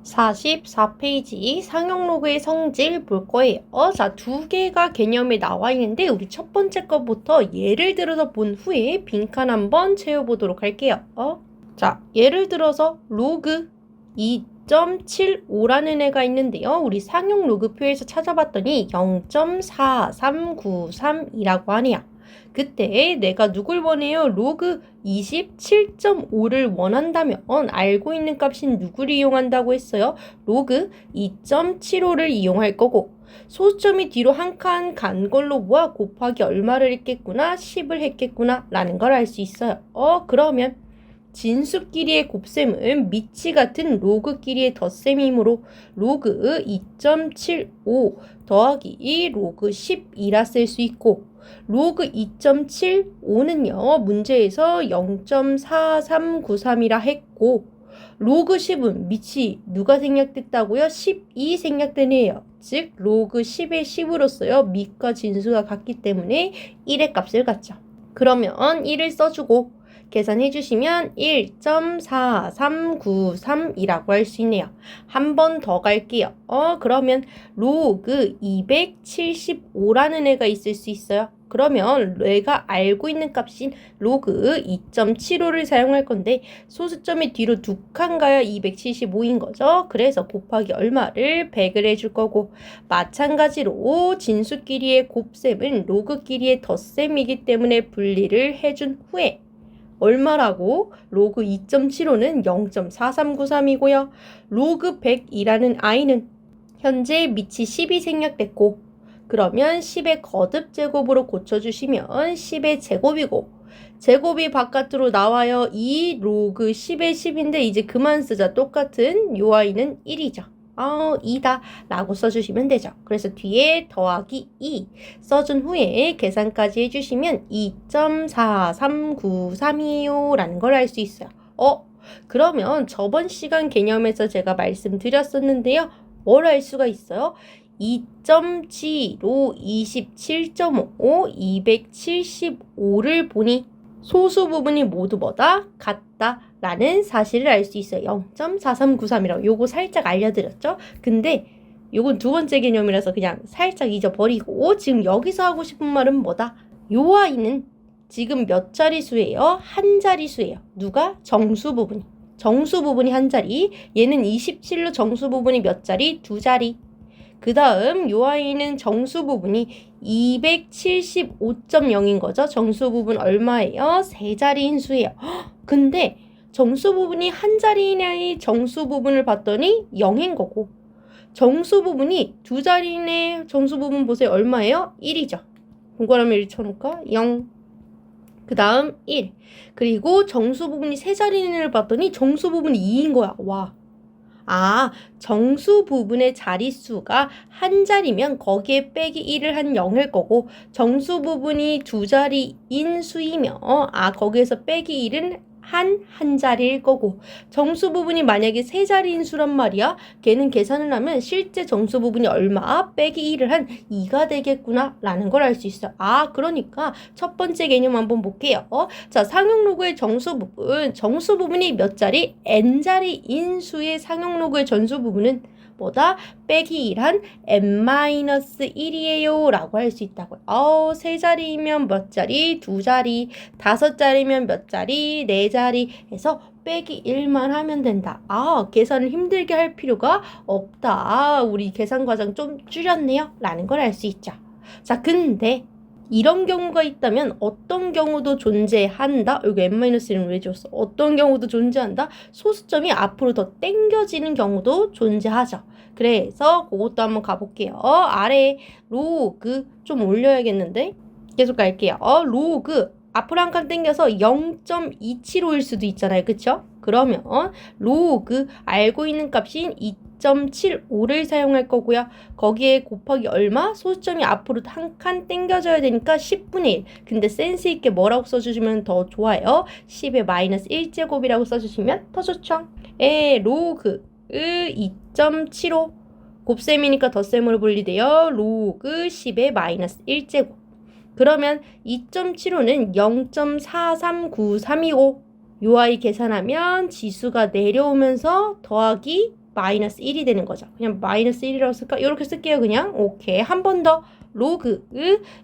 44페이지 상용 로그의 성질 볼 거예요. 자, 두 개가 개념에 나와 있는데 우리 첫 번째 것부터 예를 들어서 본 후에 빈칸 한번 채워보도록 할게요. 자, 예를 들어서 로그 2.75라는 애가 있는데요. 우리 상용 로그표에서 찾아봤더니 0.4393이라고 하네요. 그때 내가 누굴 원해요? 로그 27.5를 원한다면 알고 있는 값인 누구를 이용한다고 했어요? 로그 2.75를 이용할 거고 소수점이 뒤로 한 칸 간 걸로 모아 곱하기 얼마를 했겠구나 10을 했겠구나 라는 걸 알 수 있어요. 그러면 진수끼리의 곱셈은 미치 같은 로그끼리의 덧셈이므로 로그 2.75 더하기 로그 10이라 쓸 수 있고 로그 2.75는요 문제에서 0.4393이라 했고 로그 10은 미치 누가 생략됐다고요? 10이 생략되네요. 즉 로그 10의 10으로써요 밑과 진수가 같기 때문에 1의 값을 갖죠. 그러면 1을 써주고 계산해 주시면 1.4393이라고 할 수 있네요. 한 번 더 갈게요. 그러면 로그 275라는 애가 있을 수 있어요. 그러면 내가 알고 있는 값인 로그 2.75를 사용할 건데 소수점이 뒤로 두 칸 가야 275인 거죠. 그래서 곱하기 얼마를 100을 해줄 거고 마찬가지로 진수끼리의 곱셈은 로그끼리의 덧셈이기 때문에 분리를 해준 후에 얼마라고? 로그 2.75는 0.4393이고요. 로그 100이라는 i는 현재 밑이 10이 생략됐고 그러면 10의 거듭 제곱으로 고쳐주시면 10의 제곱이고 제곱이 바깥으로 나와요. 이 로그 10의 10인데 이제 그만 쓰자. 똑같은 요 i는 1이죠. 2다 라고 써주시면 되죠. 그래서 뒤에 더하기 2 써준 후에 계산까지 해주시면 2.4393이에요 라는 걸 알 수 있어요. 그러면 저번 시간 개념에서 제가 말씀드렸었는데요. 뭘 알 수가 있어요? 2.7로 27.5, 275를 보니 소수 부분이 모두 뭐다? 같다 라는 사실을 알 수 있어요. 0.4393이라고 요거 살짝 알려드렸죠? 근데 요건 두 번째 개념이라서 그냥 살짝 잊어버리고 지금 여기서 하고 싶은 말은 뭐다? 요 아이는 지금 몇 자리수예요? 한 자리수예요. 누가? 정수 부분이. 정수 부분이 한 자리. 얘는 27로 정수 부분이 몇 자리? 두 자리. 그 다음 요 아이는 정수 부분이 275.0인 거죠. 정수 부분 얼마예요? 세 자리인 수예요. 근데 정수 부분이 한 자리인 아이 정수 부분을 봤더니 0인 거고 정수 부분이 두 자리인의 정수 부분 보세요. 얼마예요? 1이죠. 동그라미 1 쳐놓을까? 0. 그 다음 1. 그리고 정수 부분이 세 자리인을 봤더니 정수 부분이 2인 거야. 와. 정수 부분의 자릿수가 한 자리면 거기에 빼기 1을 한 0일 거고 정수 부분이 두 자리인 수이며 거기에서 빼기 1은 한 자리일 거고 정수 부분이 만약에 세 자리인 수란 말이야. 걔는 계산을 하면 실제 정수 부분이 얼마 빼기 1을 한 2가 되겠구나 라는 걸 알 수 있어. 그러니까 첫 번째 개념 한번 볼게요. 자, 상용 로그의 정수 부분이 몇 자리? n자리인 수의 상용 로그의 전수 부분은 뭐다? 빼기 1 한 n-1이에요 라고 할 수 있다고요. 세 자리면 몇 자리? 두 자리. 다섯 자리면 몇 자리? 네 자리 해서 빼기 1만 하면 된다. 계산을 힘들게 할 필요가 없다. 우리 계산 과정 좀 줄였네요 라는 걸 알 수 있죠. 자, 근데 이런 경우가 있다면 어떤 경우도 존재한다? 여기 n-1은 왜 줬어? 어떤 경우도 존재한다? 소수점이 앞으로 더 당겨지는 경우도 존재하죠. 그래서 그것도 한번 가볼게요. 아래 로그 좀 올려야겠는데? 계속 갈게요. 로그 앞으로 한 칸 당겨서 0.275일 수도 있잖아요. 그쵸? 그러면 로그 알고 있는 값인 2.75를 사용할 거고요. 거기에 곱하기 얼마? 소수점이 앞으로 한 칸 당겨져야 되니까 10분의 1. 근데 센스 있게 뭐라고 써주시면 더 좋아요? 10의 마이너스 1제곱이라고 써주시면 더 좋죠. 로그 2.75 곱셈이니까 덧셈으로 분리돼요. 로그 10의 마이너스 1제곱. 그러면 2.75는 0.4393이고 요 아이 계산하면 지수가 내려오면서 더하기 마이너스 1이 되는 거죠. 그냥 마이너스 1이라고 쓸까? 이렇게 쓸게요. 그냥. 오케이. 한 번 더 로그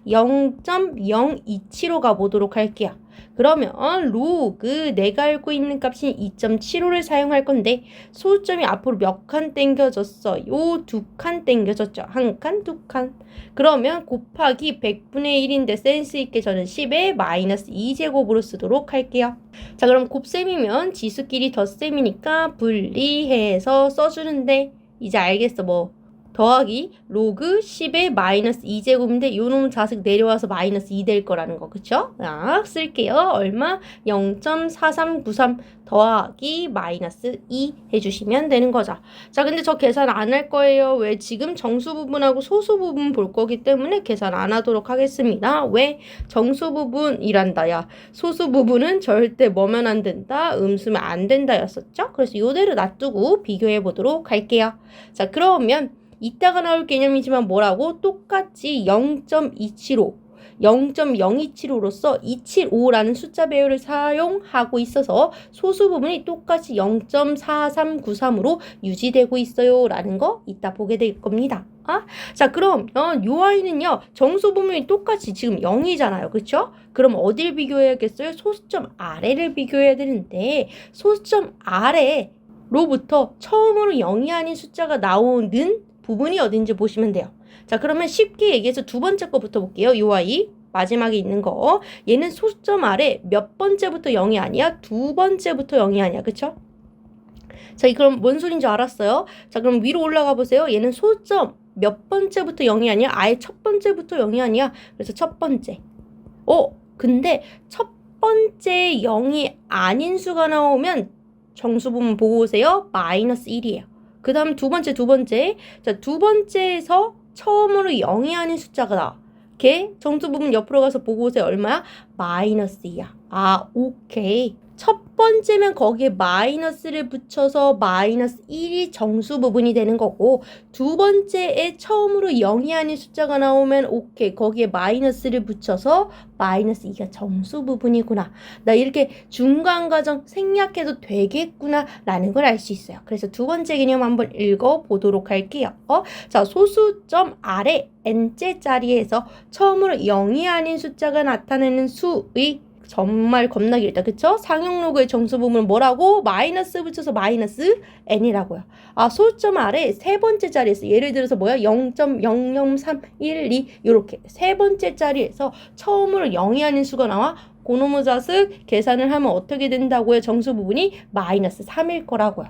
0.0275 가보도록 할게요. 그러면 로그 내가 알고 있는 값인 2.75를 사용할 건데 소수점이 앞으로 몇 칸 당겨졌어요? 2칸 당겨졌죠. 한 칸, 두 칸. 그러면 곱하기 100분의 1인데 센스 있게 저는 10의 마이너스 2제곱으로 쓰도록 할게요. 자, 그럼 곱셈이면 지수끼리 덧셈이니까 분리해서 써주는데 이제 알겠어. 뭐 더하기 로그 10의 마이너스 2제곱인데 요놈 자식 내려와서 마이너스 2 될 거라는 거. 그쵸? 쓸게요. 얼마? 0.4393 더하기 마이너스 2 해주시면 되는 거죠. 자, 근데 저 계산 안 할 거예요. 왜? 지금 정수 부분하고 소수 부분 볼 거기 때문에 계산 안 하도록 하겠습니다. 왜? 정수 부분이란다. 야, 소수 부분은 절대 뭐면 안 된다? 음수면 안 된다 였었죠? 그래서 요대로 놔두고 비교해 보도록 할게요. 자, 그러면 이따가 나올 개념이지만 뭐라고? 똑같이 0.0275로서 275라는 숫자 배열을 사용하고 있어서 소수 부분이 똑같이 0.4393으로 유지되고 있어요 라는 거 이따 보게 될 겁니다. 자, 그럼 요 아이는요 정수 부분이 똑같이 지금 0이잖아요. 그쵸? 그럼 어딜 비교해야겠어요? 소수점 아래를 비교해야 되는데 소수점 아래로부터 처음으로 0이 아닌 숫자가 나오는 부분이 어딘지 보시면 돼요. 자, 그러면 쉽게 얘기해서 두 번째 거부터 볼게요. 요 아이 마지막에 있는 거. 얘는 소수점 아래 몇 번째부터 0이 아니야? 두 번째부터 0이 아니야. 그쵸? 자, 그럼 뭔 소린지 알았어요? 자, 그럼 위로 올라가 보세요. 얘는 소수점 몇 번째부터 0이 아니야? 아예 첫 번째부터 0이 아니야? 그래서 첫 번째. 근데 첫 번째 0이 아닌 수가 나오면 정수 부분 보고 오세요. 마이너스 1이에요. 그 다음 두 번째. 자, 두 번째에서 처음으로 0이 아닌 숫자가 나와. 걔 정수 부분 옆으로 가서 보고 오세요. 얼마야? 마이너스 2야. 오케이. 첫 번째면 거기에 마이너스를 붙여서 마이너스 1이 정수 부분이 되는 거고 두 번째에 처음으로 0이 아닌 숫자가 나오면 오케이. 거기에 마이너스를 붙여서 마이너스 2가 정수 부분이구나. 나 이렇게 중간 과정 생략해도 되겠구나 라는 걸 알 수 있어요. 그래서 두 번째 개념 한번 읽어보도록 할게요. 자, 소수점 아래 n째 자리에서 처음으로 0이 아닌 숫자가 나타내는 수의 정말 겁나 길다. 그쵸? 상용 로그의 정수 부분은 뭐라고? 마이너스 붙여서 마이너스 n이라고요. 소수점 아래 세 번째 자리에서 예를 들어서 뭐야? 0.00312 이렇게 세 번째 자리에서 처음으로 0이 아닌 수가 나와. 고노무 자식 계산을 하면 어떻게 된다고요? 정수 부분이 마이너스 3일 거라고요.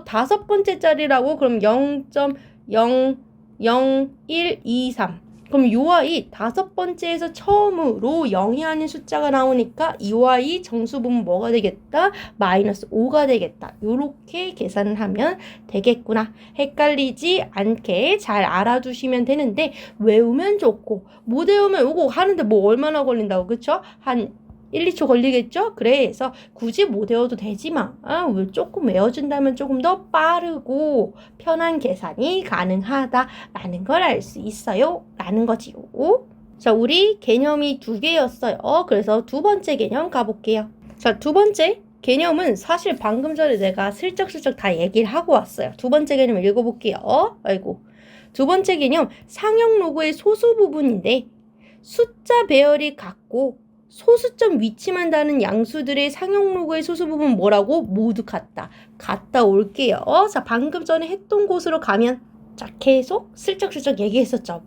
다섯 번째 자리라고? 그럼 0.00123 그럼 요 아이 다섯 번째에서 처음으로 0이 아닌 숫자가 나오니까 이 아이 정수 부분 뭐가 되겠다? 마이너스 5가 되겠다. 요렇게 계산을 하면 되겠구나. 헷갈리지 않게 잘 알아두시면 되는데 외우면 좋고 못 외우면 요거 하는데 뭐 얼마나 걸린다고. 그쵸? 한 1, 2초 걸리겠죠? 그래서 굳이 못 외워도 되지만 조금 외워준다면 조금 더 빠르고 편한 계산이 가능하다라는 걸 알 수 있어요 라는 거지요. 자, 우리 개념이 두 개였어요. 그래서 두 번째 개념 가볼게요. 자, 두 번째 개념은 사실 방금 전에 내가 슬쩍슬쩍 다 얘기를 하고 왔어요. 두 번째 개념 읽어볼게요. 두 번째 개념 상형 로그의 소수 부분인데 숫자 배열이 같고 소수점 위치만 다른 양수들의 상형 로그의 소수 부분 뭐라고? 모두 같다. 갔다 올게요. 자, 방금 전에 했던 곳으로 가면 자, 계속 슬쩍슬쩍 얘기했었죠.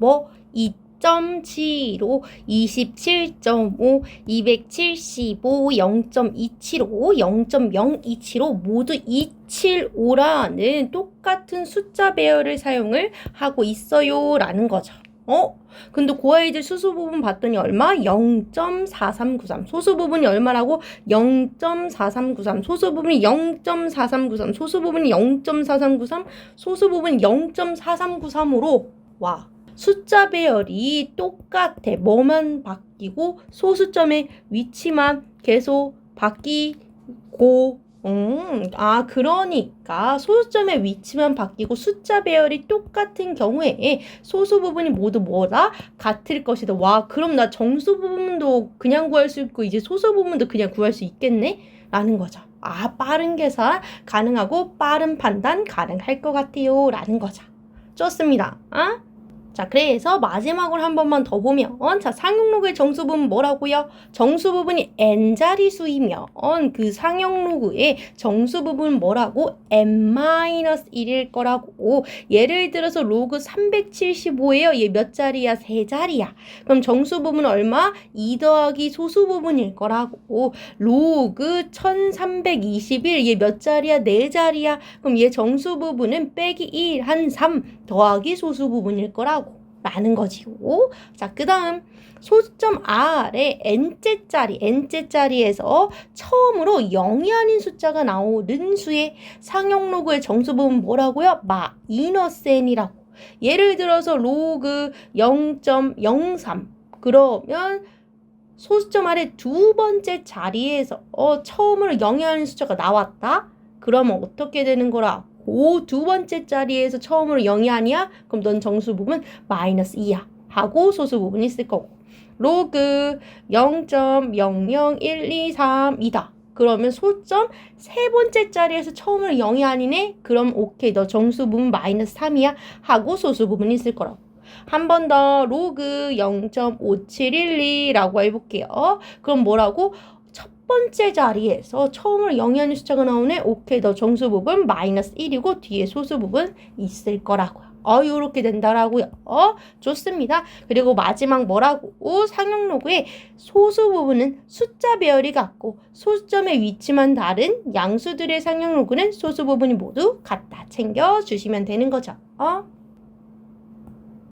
2.75, 27.5, 275, 0.275, 0.027로 모두 275라는 똑같은 숫자 배열을 사용을 하고 있어요 라는 거죠. 근데 그 아이들 수수 부분 봤더니 얼마? 0.4393. 소수 부분이 얼마라고? 0.4393. 소수 부분이 0.4393. 소수 부분이 0.4393. 소수 부분이 0.4393으로 와. 숫자 배열이 똑같아. 뭐만 바뀌고 소수점의 위치만 계속 바뀌고 그러니까 소수점의 위치만 바뀌고 숫자 배열이 똑같은 경우에 소수 부분이 모두 뭐다? 같을 것이다. 와, 그럼 나 정수 부분도 그냥 구할 수 있고 이제 소수 부분도 그냥 구할 수 있겠네? 라는 거죠. 아, 빠른 계산 가능하고 빠른 판단 가능할 것 같아요. 라는 거죠. 좋습니다. 자, 그래서 마지막으로 한 번만 더 보면, 자, 상용로그의 정수부분 뭐라고요? 정수부분이 n자리수이면 그 상용로그의 정수부분 뭐라고? n-1일 거라고. 예를 들어서 로그 375예요. 얘 몇 자리야? 3자리야. 그럼 정수부분은 얼마? 2 더하기 소수부분일 거라고. 로그 1321, 얘 몇 자리야? 4자리야. 그럼 얘 정수부분은 빼기 1, 한 3 더하기 소수부분일 거라고. 라는 거지요. 자, 그 다음 소수점 R의 n째자리에서 처음으로 0이 아닌 숫자가 나오는 수의 상용로그의 정수부분 뭐라고요? -n이라고. 예를 들어서 로그 0.03 그러면 소수점 R의 두 번째 자리에서 처음으로 0이 아닌 숫자가 나왔다? 그러면 어떻게 되는 거라? 그 두 번째 자리에서 처음으로 0이 아니야? 그럼 넌 정수 부분 -2야 하고 소수 부분이 있을 거고. 로그 0.00123이다. 그러면 소점 세 번째 자리에서 처음으로 0이 아니네? 그럼 오케이, 너 정수 부분 -3이야 하고 소수 부분이 있을 거라고. 한 번 더 로그 0.5712라고 해볼게요. 그럼 뭐라고? 번째 자리에서 처음으로 0이 아닌 숫자가 나오네. 오케이, 너 정수 부분 -1이고 뒤에 소수 부분 있을 거라고요. 요렇게 된다라고요. 좋습니다. 그리고 마지막 뭐라고? 상용로그의 소수 부분은 숫자 배열이 같고 소수점의 위치만 다른 양수들의 상용로그는 소수 부분이 모두 같다. 챙겨주시면 되는 거죠.